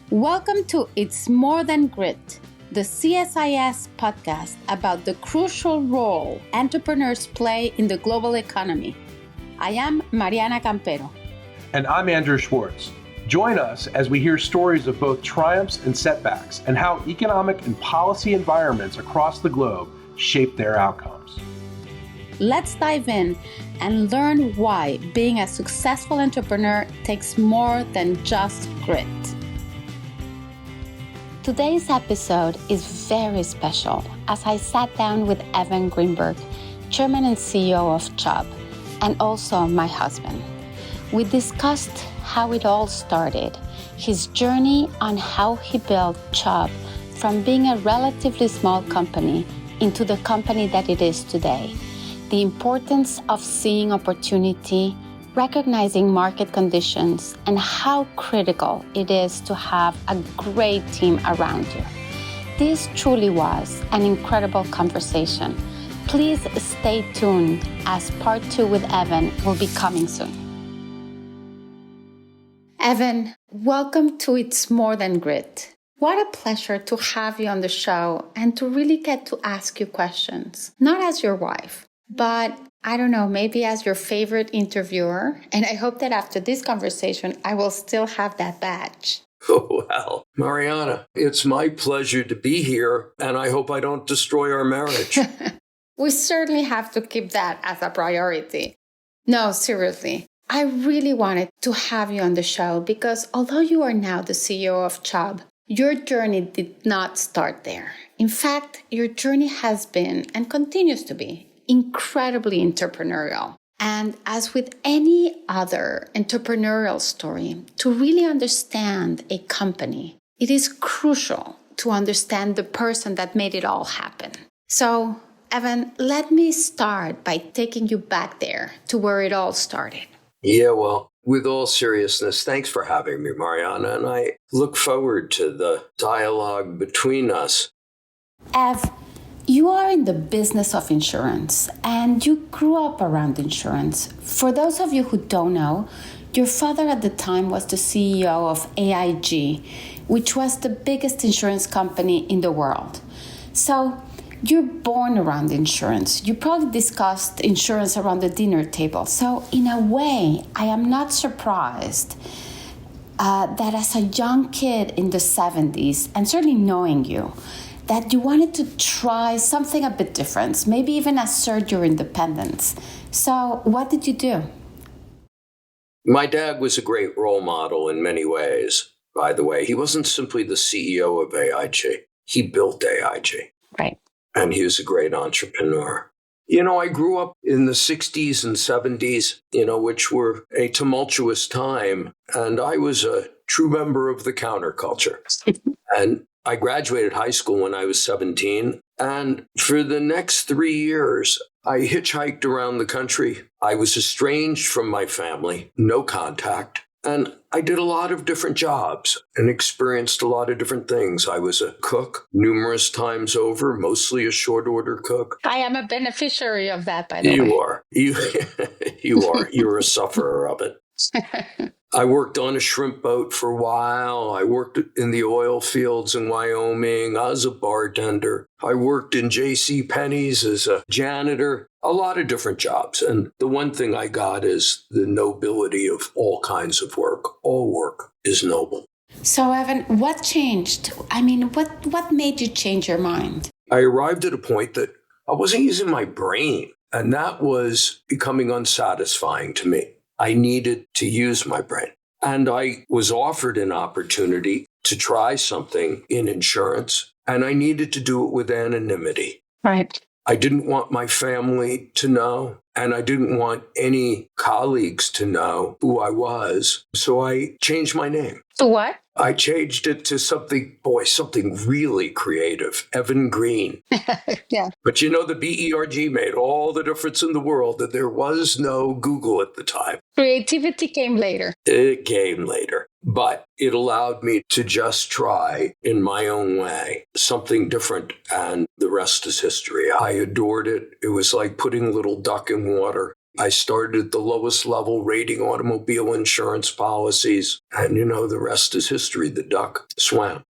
Welcome to It's More Than Grit, the CSIS podcast about the crucial role entrepreneurs play in the global economy. I am Mariana Campero. And I'm Andrew Schwartz. Join us as we hear stories of both triumphs and setbacks and how economic and policy environments across the globe shape their outcomes. Let's dive in and learn why being a successful entrepreneur takes more than just grit. Today's episode is very special as I sat down with Evan Greenberg, Chairman and CEO of Chubb, and also my husband. We discussed how it all started, his journey on how he built Chubb from being a relatively small company into the company that it is today, the importance of seeing opportunity, recognizing market conditions, and how critical it is to have a great team around you. This truly was an incredible conversation. Please stay tuned as part 2 with Evan will be coming soon. Evan, welcome to It's More Than Grit. What a pleasure to have you on the show and to really get to ask you questions, not as your wife, but I don't know, maybe as your favorite interviewer. And I hope that after this conversation, I will still have that badge. Oh, well, Mariana, it's my pleasure to be here, and I hope I don't destroy our marriage. We certainly have to keep that as a priority. No, seriously. I really wanted to have you on the show because although you are now the CEO of Chubb, your journey did not start there. In fact, your journey has been and continues to be incredibly entrepreneurial. And as with any other entrepreneurial story, to really understand a company, it is crucial to understand the person that made it all happen. So, Evan, let me start by taking you back there to where it all started. Yeah, well, with all seriousness, thanks for having me, Mariana, and I look forward to the dialogue between us. Ev, you are in the business of insurance and you grew up around insurance. For those of you who don't know, your father at the time was the CEO of AIG, which was the biggest insurance company in the world. So you're born around insurance. You probably discussed insurance around the dinner table. So in a way, I am not surprised that as a young kid in the 70s, and certainly knowing you, that you wanted to try something a bit different, maybe even assert your independence. So what did you do? My dad was a great role model in many ways, by the way. He wasn't simply the CEO of AIG. He built AIG. Right. And he was a great entrepreneur. You know, I grew up in the 60s and 70s, which were a tumultuous time. And I was a true member of the counterculture. And I graduated high school when I was 17, and for the next 3 years, I hitchhiked around the country. I was estranged from my family, no contact, and I did a lot of different jobs and experienced a lot of different things. I was a cook numerous times over, mostly a short order cook. I am a beneficiary of that, by the way. You are. You are. You're a sufferer of it. I worked on a shrimp boat for a while. I worked in the oil fields in Wyoming. I was a bartender. I worked in J.C. Penney's as a janitor, a lot of different jobs. And the one thing I got is the nobility of all kinds of work. All work is noble. So, Evan, what changed? I mean, what made you change your mind? I arrived at a point that I wasn't using my brain, and that was becoming unsatisfying to me. I needed to use my brain. And I was offered an opportunity to try something in insurance, and I needed to do it with anonymity. Right. I didn't want my family to know, and I didn't want any colleagues to know who I was. So I changed my name. To what? I changed it to something really creative, Evan Green. Yeah. But the BERG made all the difference in the world that there was no Google at the time. Creativity came later. It came later. But it allowed me to just try in my own way something different, and the rest is history. I adored it. It was like putting a little duck in water. I started at the lowest level rating automobile insurance policies. And, the rest is history. The duck swam.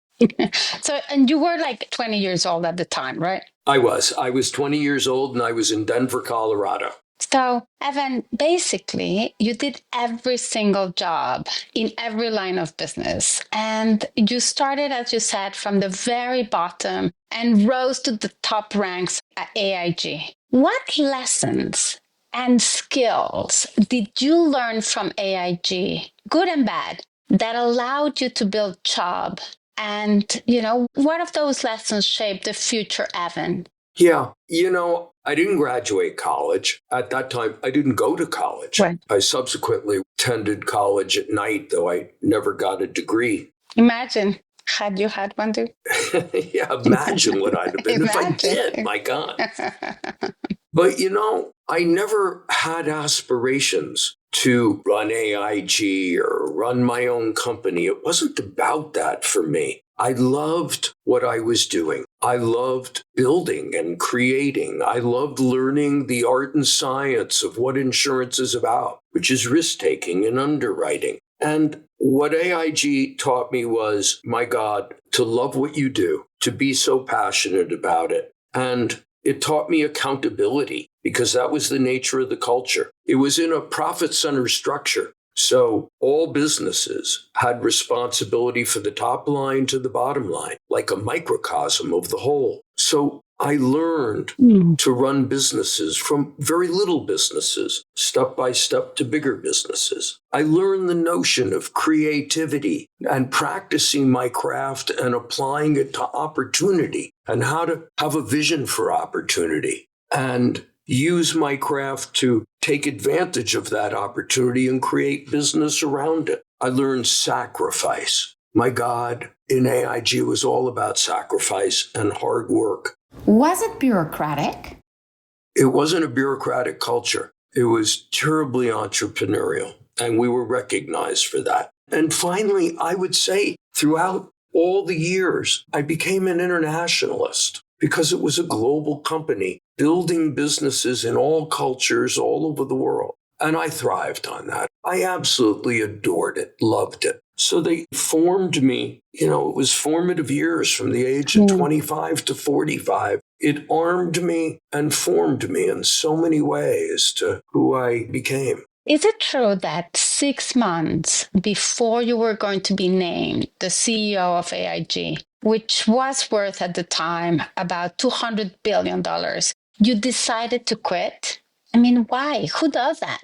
So, and you were like 20 years old at the time, right? I was 20 years old and I was in Denver, Colorado. So, Evan, basically, you did every single job in every line of business. And you started, as you said, from the very bottom and rose to the top ranks at AIG. What lessons and skills did you learn from AIG, good and bad, that allowed you to build Chubb? And, what of those lessons shaped the future Evan? Yeah. I didn't graduate college. At that time, I didn't go to college. Right. I subsequently attended college at night, though I never got a degree. Imagine, had you had one too? Yeah, imagine what I'd have been if I did. My God. But, I never had aspirations to run AIG or run my own company. It wasn't about that for me. I loved what I was doing. I loved building and creating. I loved learning the art and science of what insurance is about, which is risk-taking and underwriting. And what AIG taught me was, my God, to love what you do, to be so passionate about it. And it taught me accountability because that was the nature of the culture. It was in a profit center structure. So all businesses had responsibility for the top line to the bottom line, like a microcosm of the whole. So I learned to run businesses from very little businesses, step by step to bigger businesses. I learned the notion of creativity and practicing my craft and applying it to opportunity and how to have a vision for opportunity and use my craft to take advantage of that opportunity and create business around it. I learned sacrifice. My God, in AIG, it was all about sacrifice and hard work. Was it bureaucratic? It wasn't a bureaucratic culture. It was terribly entrepreneurial, and we were recognized for that. And finally, I would say throughout all the years, I became an internationalist because it was a global company building businesses in all cultures all over the world. And I thrived on that. I absolutely adored it, loved it. So they formed me, it was formative years from the age of 25 to 45. It armed me and formed me in so many ways to who I became. Is it true that 6 months before you were going to be named the CEO of AIG, which was worth at the time about $200 billion, you decided to quit? I mean, why? Who does that?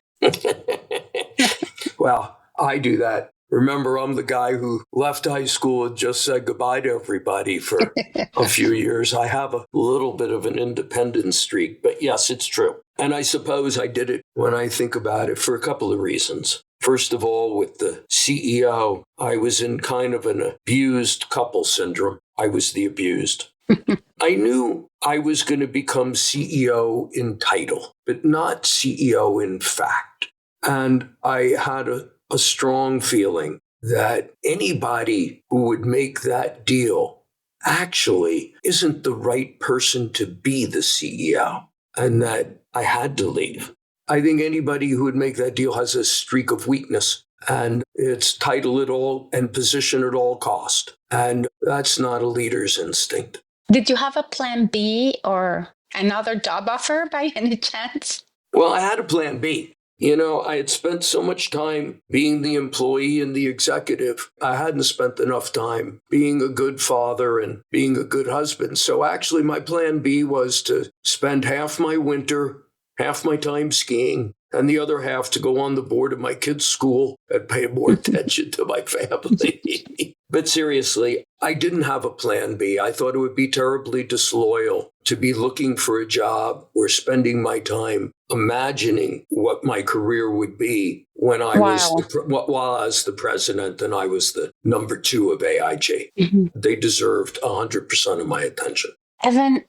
Well, I do that. Remember, I'm the guy who left high school and just said goodbye to everybody for a few years. I have a little bit of an independent streak, but yes, it's true. And I suppose I did it, when I think about it, for a couple of reasons. First of all, with the CEO, I was in kind of an abused couple syndrome. I was the abused. I knew I was going to become CEO in title, but not CEO in fact. And I had a strong feeling that anybody who would make that deal actually isn't the right person to be the CEO, and that I had to leave. I think anybody who would make that deal has a streak of weakness, and it's title at all and position at all cost. And that's not a leader's instinct. Did you have a plan B or another job offer by any chance? Well, I had a plan B. I had spent so much time being the employee and the executive. I hadn't spent enough time being a good father and being a good husband. So actually, my plan B was to spend half my winter, half my time skiing, and the other half to go on the board of my kids' school and pay more attention to my family. But seriously, I didn't have a plan B. I thought it would be terribly disloyal to be looking for a was or spending my time imagining what my career would be when I was the president and I was the number 2 of AIG. Mm-hmm. They deserved 100% of my attention. Evan,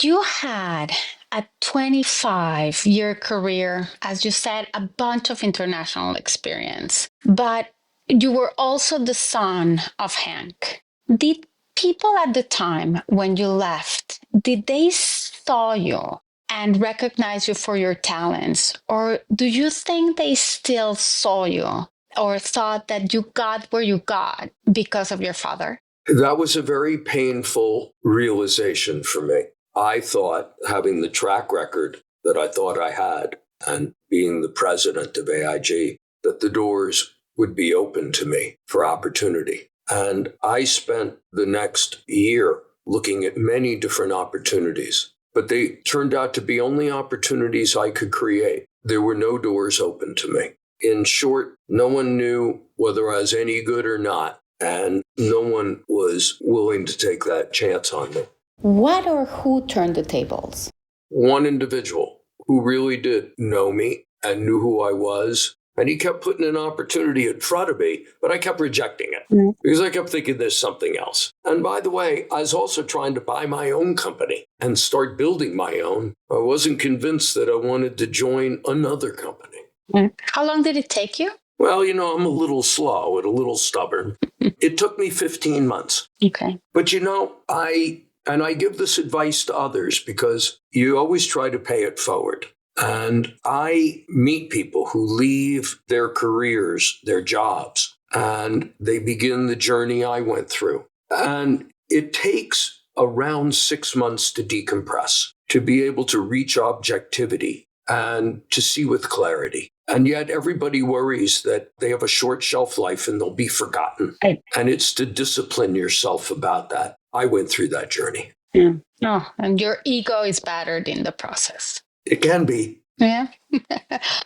you had a 25-year career, as you said, a bunch of international experience, but you were also the son of Hank. Did people at the time when you left, did they saw you and recognized you for your talents? Or do you think they still saw you or thought that you got where you got because of your father? That was a very painful realization for me. I thought, having the track record that I thought I had and being the president of AIG, that the doors would be open to me for opportunity. And I spent the next year looking at many different opportunities, but they turned out to be only opportunities I could create. There were no doors open to me. In short, no one knew whether I was any good or not, and no one was willing to take that chance on me. What or who turned the tables? One individual who really did know me and knew who I was. And he kept putting an opportunity in front of me, but I kept rejecting it because I kept thinking there's something else. And by the way, I was also trying to buy my own company and start building my own. I wasn't convinced that I wanted to join another company. How long did it take you? Well, I'm a little slow and a little stubborn. It took me 15 months. Okay. But I give this advice to others because you always try to pay it forward. And I meet people who leave their careers, their jobs, and they begin the journey I went through. And it takes around 6 months to decompress, to be able to reach objectivity and to see with clarity. And yet everybody worries that they have a short shelf life and they'll be forgotten. Right. And it's to discipline yourself about that. I went through that journey. Yeah. Oh, and your ego is battered in the process. It can be. Yeah.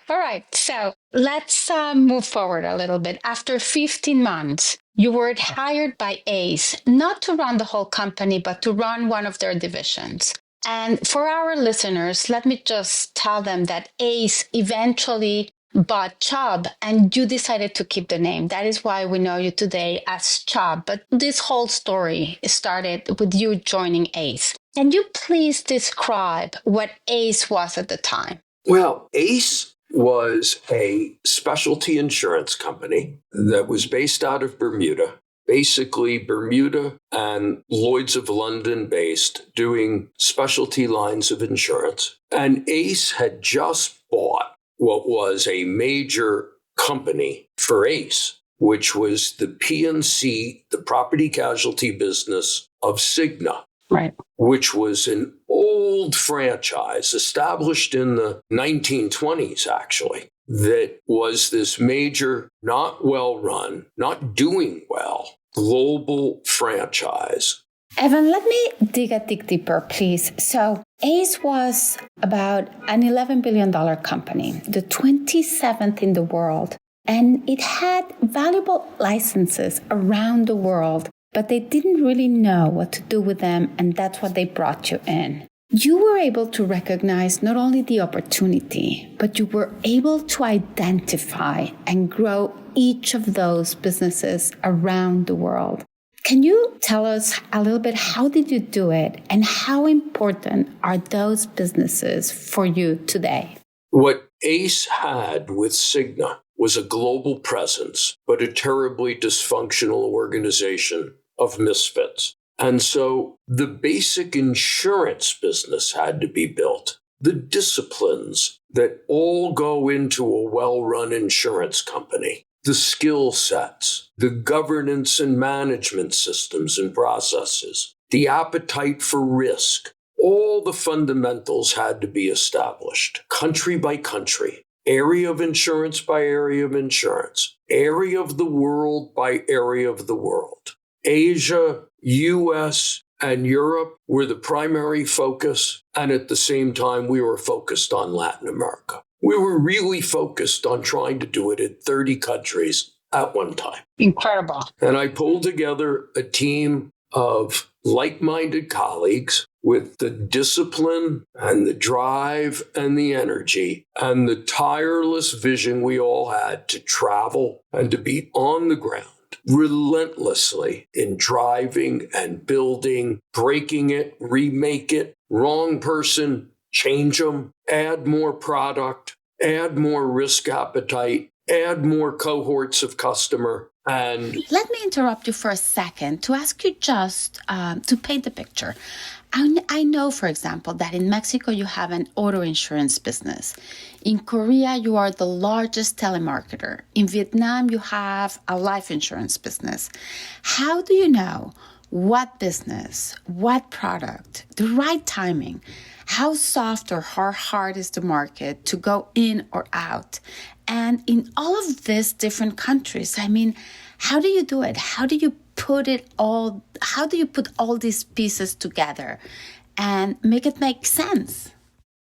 All right. So let's move forward a little bit. After 15 months, you were hired by ACE, not to run the whole company, but to run one of their divisions. And for our listeners, let me just tell them that ACE eventually bought Chubb, and you decided to keep the name. That is why we know you today as Chubb. But this whole story started with you joining ACE. Can you please describe what ACE was at the time? Well, ACE was a specialty insurance company that was based out of Bermuda, basically Bermuda and Lloyd's of London based, doing specialty lines of insurance. And ACE had just bought what was a major company for ACE, which was the P&C, the property casualty business of Cigna. Right. Which was an old franchise established in the 1920s, actually, that was this major, not well run, not doing well, global franchise. Evan, let me dig a tick deeper, please. So ACE was about an $11 billion company, the 27th in the world, and it had valuable licenses around the world, but they didn't really know what to do with them, and that's what they brought you in. You were able to recognize not only the opportunity, but you were able to identify and grow each of those businesses around the world. Can you tell us a little bit, how did you do it, and how important are those businesses for you today? What ACE had with Cigna was a global presence, but a terribly dysfunctional organization of misfits. And so the basic insurance business had to be built. The disciplines that all go into a well-run insurance company, the skill sets, the governance and management systems and processes, the appetite for risk, all the fundamentals had to be established, country by country, area of insurance by area of insurance, area of the world by area of the world. Asia, US, and Europe were the primary focus, and at the same time, we were focused on Latin America. We were really focused on trying to do it in 30 countries at one time. Incredible. And I pulled together a team of like-minded colleagues with the discipline and the drive and the energy and the tireless vision we all had to travel and to be on the ground relentlessly in driving and building, breaking it, remake it, wrong person, change them, add more product, add more risk appetite, add more cohorts of customer. And let me interrupt you for a second to ask you just to paint the picture. I know, for example, that in Mexico you have an auto insurance business. In Korea, you are the largest telemarketer. In Vietnam, you have a life insurance business. How do you know what business, what product, the right timing, how soft or how hard is the market to go in or out? And in all of these different countries, I mean, how do you do it? How do you put all these pieces together and make it make sense?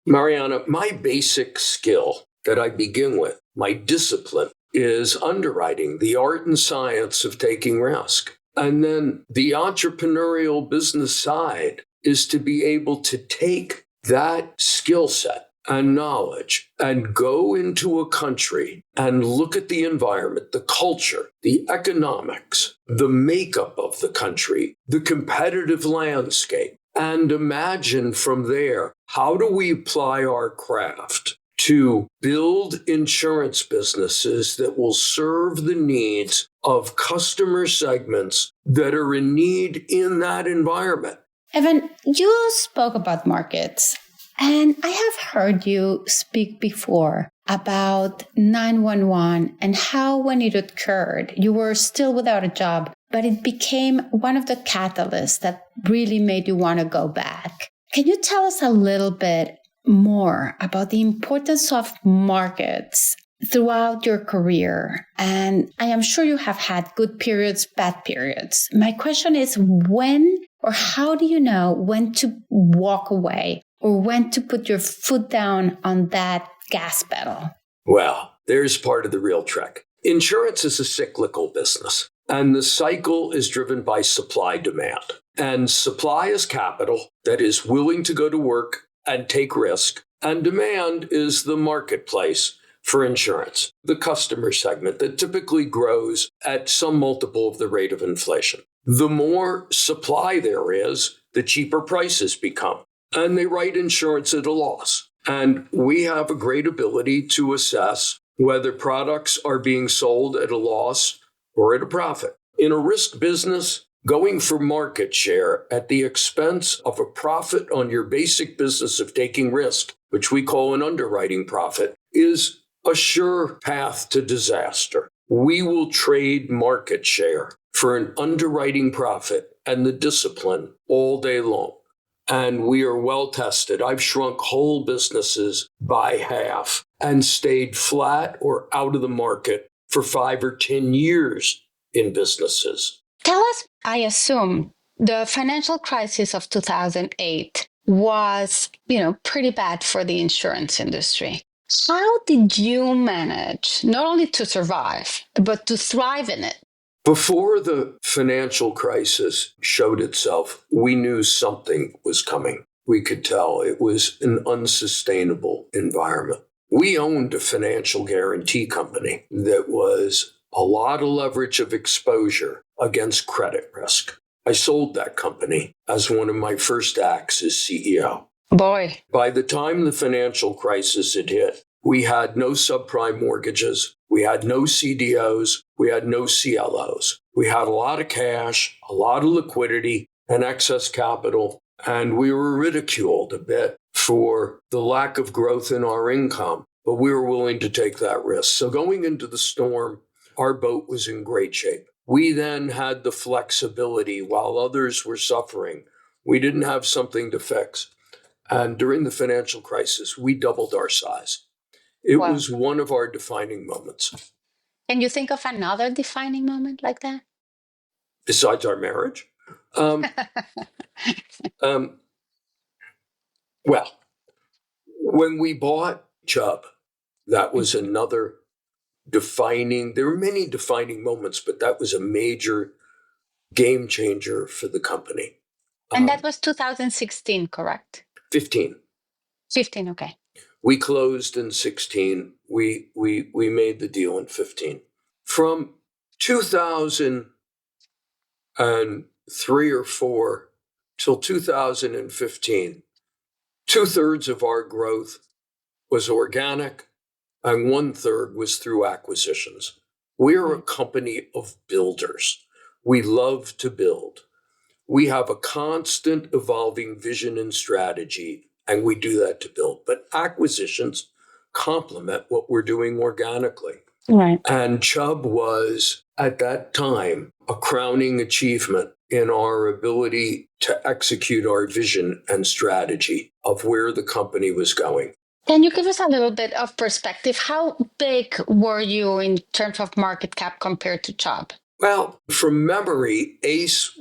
Mariana, my basic skill that I begin with, my discipline, is underwriting, the art and science of taking risk. And then the entrepreneurial business side is to be able to take that skill set and knowledge and go into a country and look at the environment, the culture, the economics, the makeup of the country, the competitive landscape, and imagine from there, how do we apply our craft to build insurance businesses that will serve the needs of customer segments that are in need in that environment? Evan, you spoke about markets, and I have heard you speak before about 911 and how when it occurred, you were still without a job, but it became one of the catalysts that really made you want to go back. Can you tell us a little bit more about the importance of markets throughout your career? And I am sure you have had good periods, bad periods. My question is, when or how do you know when to walk away or when to put your foot down on that gas pedal? Well, there's part of the real trick. Insurance is a cyclical business, and the cycle is driven by supply demand. And supply is capital that is willing to go to work and take risk. And demand is the marketplace for insurance, the customer segment that typically grows at some multiple of the rate of inflation. The more supply there is, the cheaper prices become. And they write insurance at a loss. And we have a great ability to assess whether products are being sold at a loss or at a profit. In a risk business, going for market share at the expense of a profit on your basic business of taking risk, which we call an underwriting profit, is a sure path to disaster. We will trade market share for an underwriting profit and the discipline all day long. And we are well tested. I've shrunk whole businesses by half and stayed flat or out of the market for 5 or 10 years in businesses. Tell us, I assume the financial crisis of 2008 was, pretty bad for the insurance industry. How did you manage not only to survive, but to thrive in it? Before the financial crisis showed itself, we knew something was coming. We could tell it was an unsustainable environment. We owned a financial guarantee company that was a lot of leverage of exposure against credit risk. I sold that company as one of my first acts as CEO. Boy. By the time the financial crisis had hit, we had no subprime mortgages. We had no CDOs. We had no CLOs. We had a lot of cash, a lot of liquidity, and excess capital. And we were ridiculed a bit for the lack of growth in our income. But we were willing to take that risk. So going into the storm, our boat was in great shape. We then had the flexibility while others were suffering. We didn't have something to fix. And during the financial crisis, we doubled our size. It was one of our defining moments. Can you think of another defining moment like that? Besides our marriage? Well, when we bought Chubb, that was another defining, there were many defining moments, but that was a major game changer for the company. And that was 2016, correct? 15. 15, okay. We closed in 16. We made the deal in 15. From 2003 or 4 till 2015, 2/3 of our growth was organic and 1/3 was through acquisitions. We're a company of builders. We love to build. We have a constant evolving vision and strategy, and we do that to build. But acquisitions complement what we're doing organically. Right. And Chubb was, at that time, a crowning achievement in our ability to execute our vision and strategy of where the company was going. Can you give us a little bit of perspective? How big were you in terms of market cap compared to Chubb? Well, from memory, ACE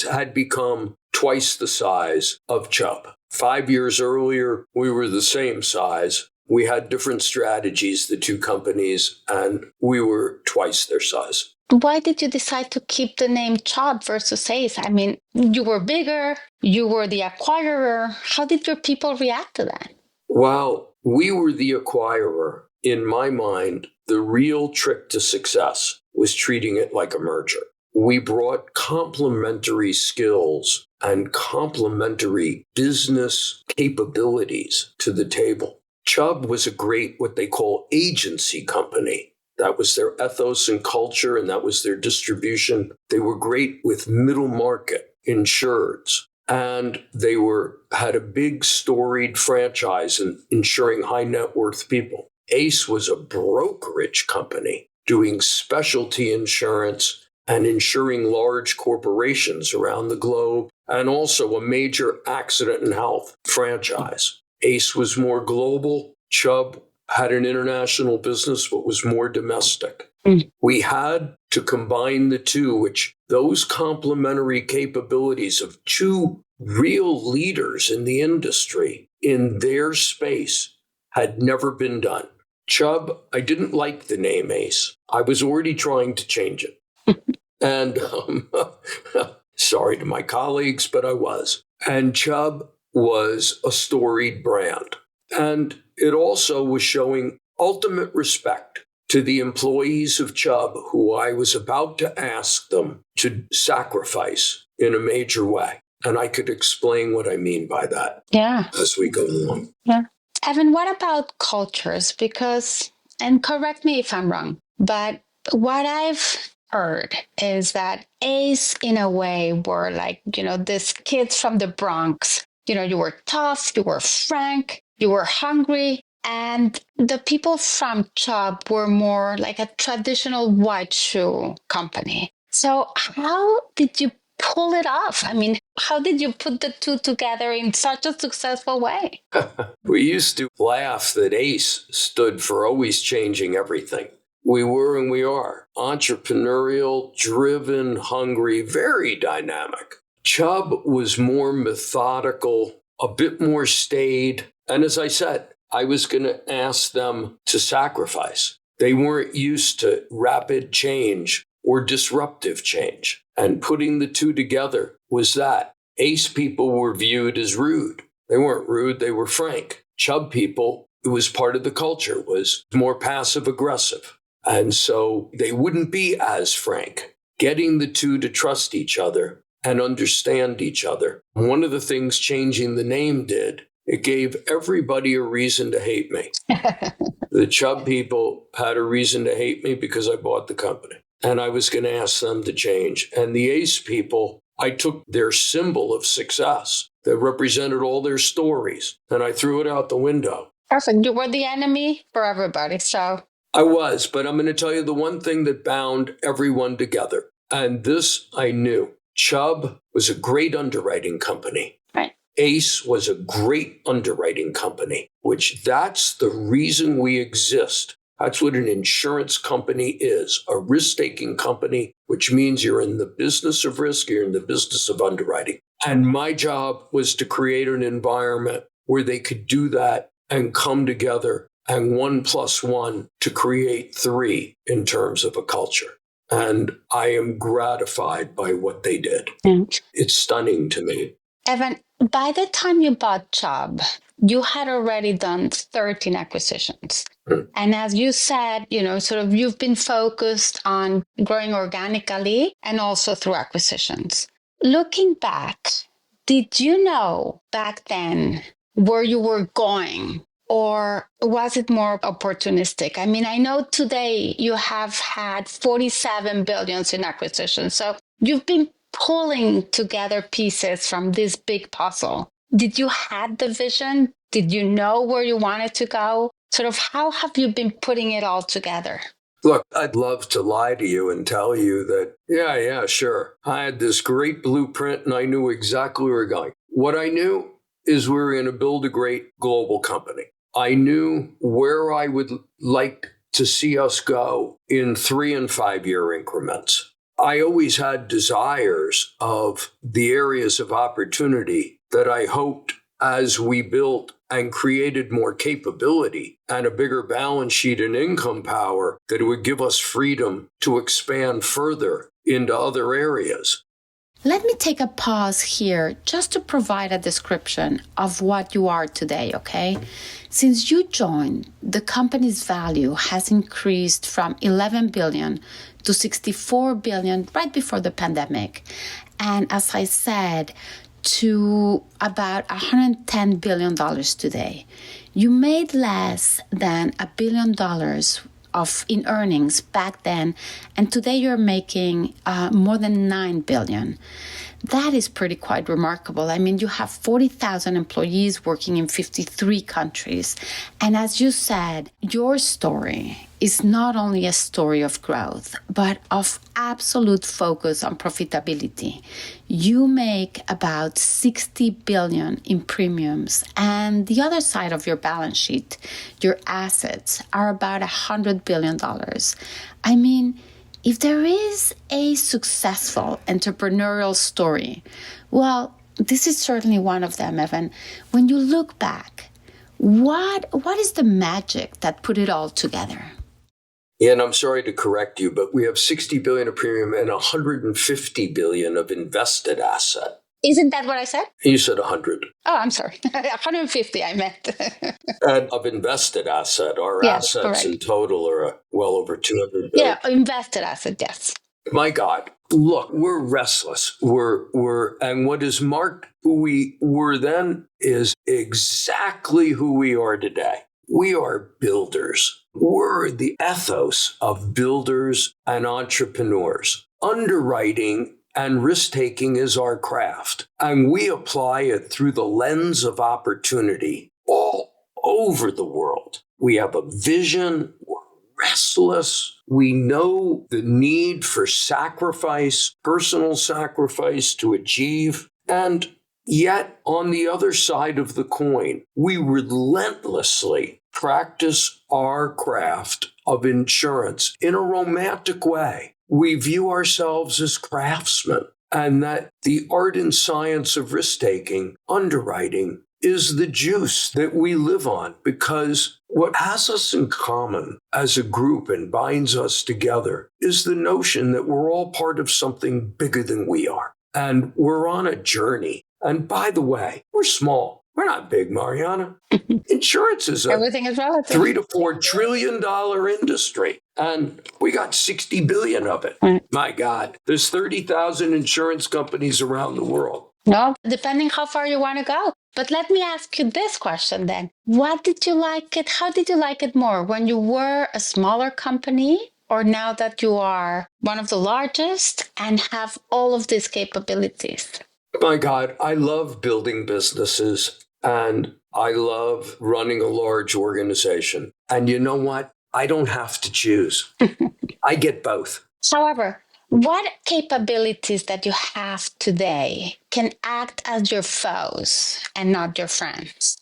had become twice the size of Chubb. 5 years earlier, we were the same size. We had different strategies, the two companies, and we were twice their size. Why did you decide to keep the name Chubb versus ACE? I mean, you were bigger, you were the acquirer. How did your people react to that? While we were the acquirer, in my mind, the real trick to success was treating it like a merger. We brought complementary skills and complementary business capabilities to the table. Chubb was a great, what they call, agency company. That was their ethos and culture, and that was their distribution. They were great with middle market insureds, and they had a big storied franchise in insuring high net worth people. ACE was a brokerage company doing specialty insurance and insuring large corporations around the globe, and also a major accident and health franchise. ACE was more global. Chubb had an international business, but was more domestic. We had to combine the two, which those complementary capabilities of two real leaders in the industry in their space had never been done. Chubb, I didn't like the name ACE. I was already trying to change it. And sorry to my colleagues, but I was. And Chubb was a storied brand. And it also was showing ultimate respect to the employees of Chubb, who I was about to ask them to sacrifice in a major way. And I could explain what I mean by that as we go along. Yeah. Evan, what about cultures? Because, and correct me if I'm wrong, but what I've heard is that ACE, in a way, were like, these kids from the Bronx. You were tough, you were frank, you were hungry. And the people from Chubb were more like a traditional white shoe company. So how did you pull it off? I mean, how did you put the two together in such a successful way? We used to laugh that ACE stood for always changing everything. We were and we are entrepreneurial, driven, hungry, very dynamic. Chubb was more methodical, a bit more staid. And as I said, I was going to ask them to sacrifice. They weren't used to rapid change or disruptive change. And putting the two together was that. ACE people were viewed as rude. They weren't rude, they were frank. Chubb people, it was part of the culture, was more passive aggressive. And so they wouldn't be as frank. Getting the two to trust each other and understand each other. One of the things changing the name did, it gave everybody a reason to hate me. The Chubb people had a reason to hate me because I bought the company. And I was going to ask them to change. And the ACE people, I took their symbol of success that represented all their stories, and I threw it out the window. Perfect. You were the enemy for everybody, so. I was, but I'm going to tell you the one thing that bound everyone together. And this I knew. Chubb was a great underwriting company. Right. ACE was a great underwriting company, which that's the reason we exist. That's what an insurance company is, a risk-taking company, which means you're in the business of risk, you're in the business of underwriting. And my job was to create an environment where they could do that and come together and 1 + 1 to create 3 in terms of a culture. And I am gratified by what they did. It's stunning to me. Evan, by the time you bought Chubb, you had already done 13 acquisitions. And as you said, you've been focused on growing organically and also through acquisitions. Looking back, did you know back then where you were going or was it more opportunistic? I mean, I know today you have had 47 billions in acquisitions. So you've been pulling together pieces from this big puzzle. Did you have the vision? Did you know where you wanted to go? Sort of how have you been putting it all together? Look, I'd love to lie to you and tell you that, yeah, sure. I had this great blueprint and I knew exactly where we were going. What I knew is we were going to build a great global company. I knew where I would like to see us go in 3 and 5 year increments. I always had desires of the areas of opportunity that I hoped as we built and created more capability and a bigger balance sheet and income power, that it would give us freedom to expand further into other areas. Let me take a pause here just to provide a description of what you are today, okay? Since you joined, the company's value has increased from 11 billion to 64 billion right before the pandemic. And as I said, to about $110 billion today. You made less than $1 billion in earnings back then, and today you're making more than $9 billion. That is pretty quite remarkable. I mean, you have 40,000 employees working in 53 countries. And as you said, your story is not only a story of growth, but of absolute focus on profitability. You make about 60 billion in premiums, and the other side of your balance sheet, your assets, are about $100 billion. I mean, if there is a successful entrepreneurial story, well, this is certainly one of them, Evan. When you look back, what is the magic that put it all together? Yeah, and I'm sorry to correct you, but we have 60 billion of premium and 150 billion of invested asset. Isn't that what I said? You said 100. Oh, I'm sorry. 150, I meant. And of invested asset, our Yes, assets correct. in total are well over 200 billion. Yeah, invested asset, yes. My God, look, we're restless. And what is marked who we were then is exactly who we are today. We are builders. We're the ethos of builders and entrepreneurs. Underwriting and risk-taking is our craft, and we apply it through the lens of opportunity all over the world. We have a vision, we're restless, we know the need for sacrifice, personal sacrifice to achieve, and yet on the other side of the coin, we relentlessly practice our craft of insurance in a romantic way. We view ourselves as craftsmen, and that the art and science of risk-taking, underwriting, is the juice that we live on, because what has us in common as a group and binds us together is the notion that we're all part of something bigger than we are. And we're on a journey. And by the way, we're small. We're not big, Mariana. Insurance is Everything is relative. $3 to $4 trillion industry, and we got 60 billion of it. Right. My God, there's 30,000 insurance companies around the world. No, depending how far you want to go. But let me ask you this question then. What did you like it? How did you like it more when you were a smaller company, or now that you are one of the largest and have all of these capabilities? My God, I love building businesses and I love running a large organization. And you know what? I don't have to choose. I get both. However, what capabilities that you have today can act as your foes and not your friends?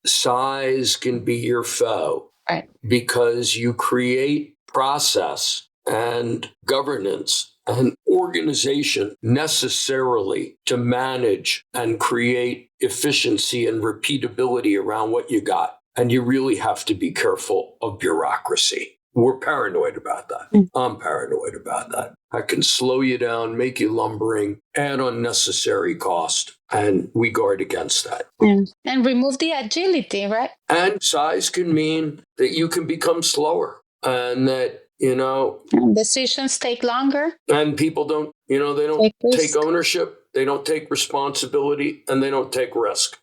Size can be your foe, right? Because you create process and governance and organization necessarily to manage and create efficiency and repeatability around what you got. And you really have to be careful of bureaucracy. We're paranoid about that. I'm paranoid about that. I can slow you down, make you lumbering, add unnecessary cost, and we guard against that. And remove the agility, right? And size can mean that you can become slower and that, decisions take longer. And people don't, they don't take ownership, they don't take responsibility, and they don't take risk.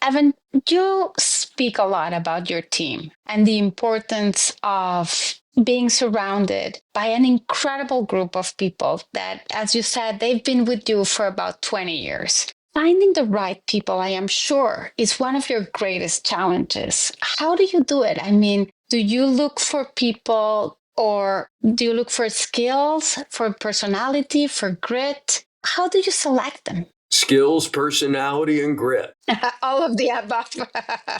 Evan, you speak a lot about your team and the importance of being surrounded by an incredible group of people that, as you said, they've been with you for about 20 years. Finding the right people, I am sure, is one of your greatest challenges. How do you do it? I mean, do you look for people or do you look for skills, for personality, for grit? How do you select them? Skills, personality, and grit. All of the above.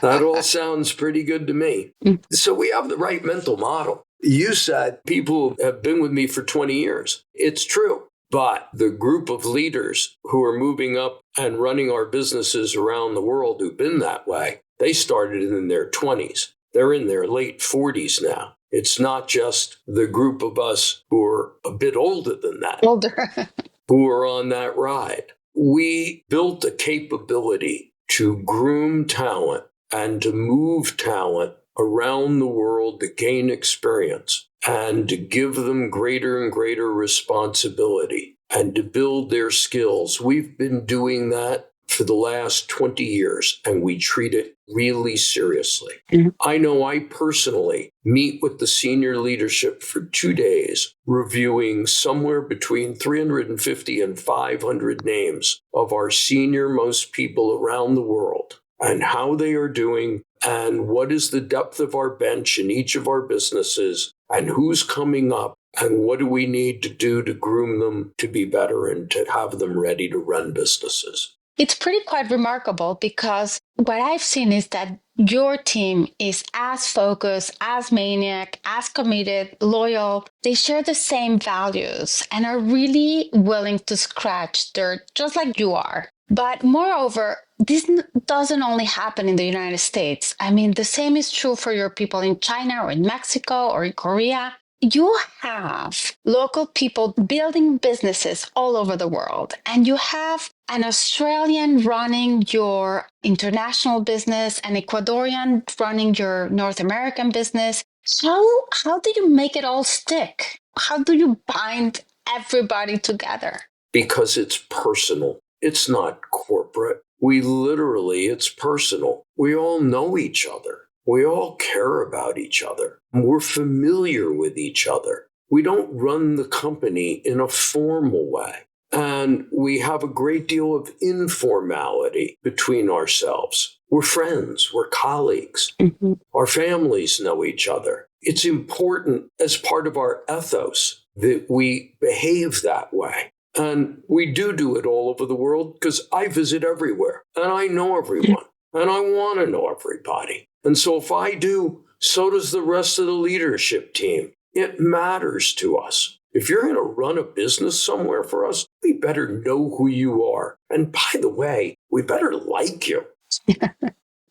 That all sounds pretty good to me. So we have the right mental model. You said people have been with me for 20 years. It's true. But the group of leaders who are moving up and running our businesses around the world who've been that way, they started in their 20s. They're in their late 40s now. It's not just the group of us who are a bit older than that, who are on that ride. We built a capability to groom talent and to move talent around the world to gain experience and to give them greater and greater responsibility and to build their skills. We've been doing that for the last 20 years, and we treat it really seriously. I know I personally meet with the senior leadership for 2 days, reviewing somewhere between 350 and 500 names of our senior most people around the world and how they are doing and what is the depth of our bench in each of our businesses and who's coming up and what do we need to do to groom them to be better and to have them ready to run businesses. It's pretty quite remarkable because what I've seen is that your team is as focused, as maniac, as committed, loyal. They share the same values and are really willing to scratch dirt just like you are. But moreover, this doesn't only happen in the United States. I mean, the same is true for your people in China or in Mexico or in Korea. You have local people building businesses all over the world, and you have an Australian running your international business, an Ecuadorian running your North American business. How do you make it all stick? How do you bind everybody together? Because it's personal. It's not corporate. It's personal. We all know each other. We all care about each other. We're familiar with each other. We don't run the company in a formal way. And we have a great deal of informality between ourselves. We're friends. We're colleagues. Mm-hmm. Our families know each other. It's important as part of our ethos that we behave that way. And we do it all over the world because I visit everywhere and I know everyone and I want to know everybody. And so if I do, so does the rest of the leadership team. It matters to us. If you're going to run a business somewhere for us, we better know who you are. And by the way, we better like you.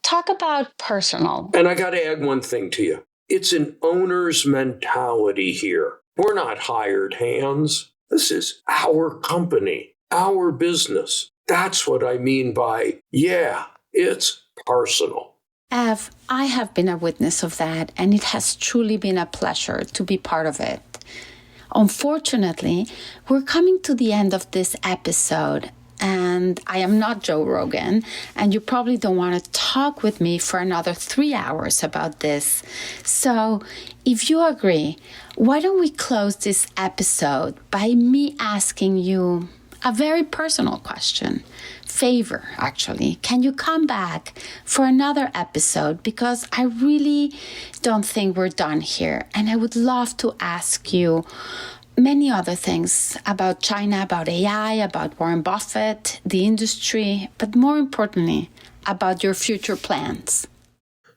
Talk about personal. And I got to add one thing to you. It's an owner's mentality here. We're not hired hands. This is our company, our business. That's what I mean by, it's personal. Ev, I have been a witness of that, and it has truly been a pleasure to be part of it. Unfortunately, we're coming to the end of this episode, and I am not Joe Rogan, and you probably don't want to talk with me for another 3 hours about this. So, if you agree, why don't we close this episode by me asking you a very personal question. Favor, actually. Can you come back for another episode? Because I really don't think we're done here. And I would love to ask you many other things about China, about AI, about Warren Buffett, the industry, but more importantly, about your future plans.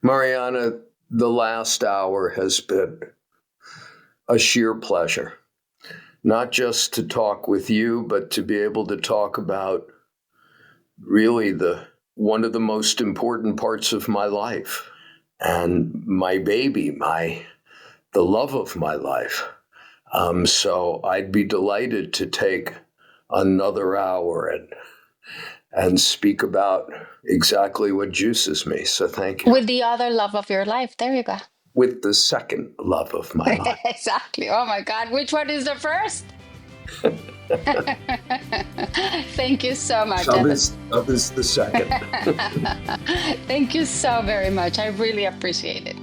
Mariana, the last hour has been a sheer pleasure. Not just to talk with you, but to be able to talk about really one of the most important parts of my life and my baby, the love of my life. So I'd be delighted to take another hour and speak about exactly what juices me. So thank you. With the other love of your life. There you go. With the second love of my life. Exactly. Oh my God. Which one is the first? Thank you so much. Chubb is the second. Thank you so very much. I really appreciate it.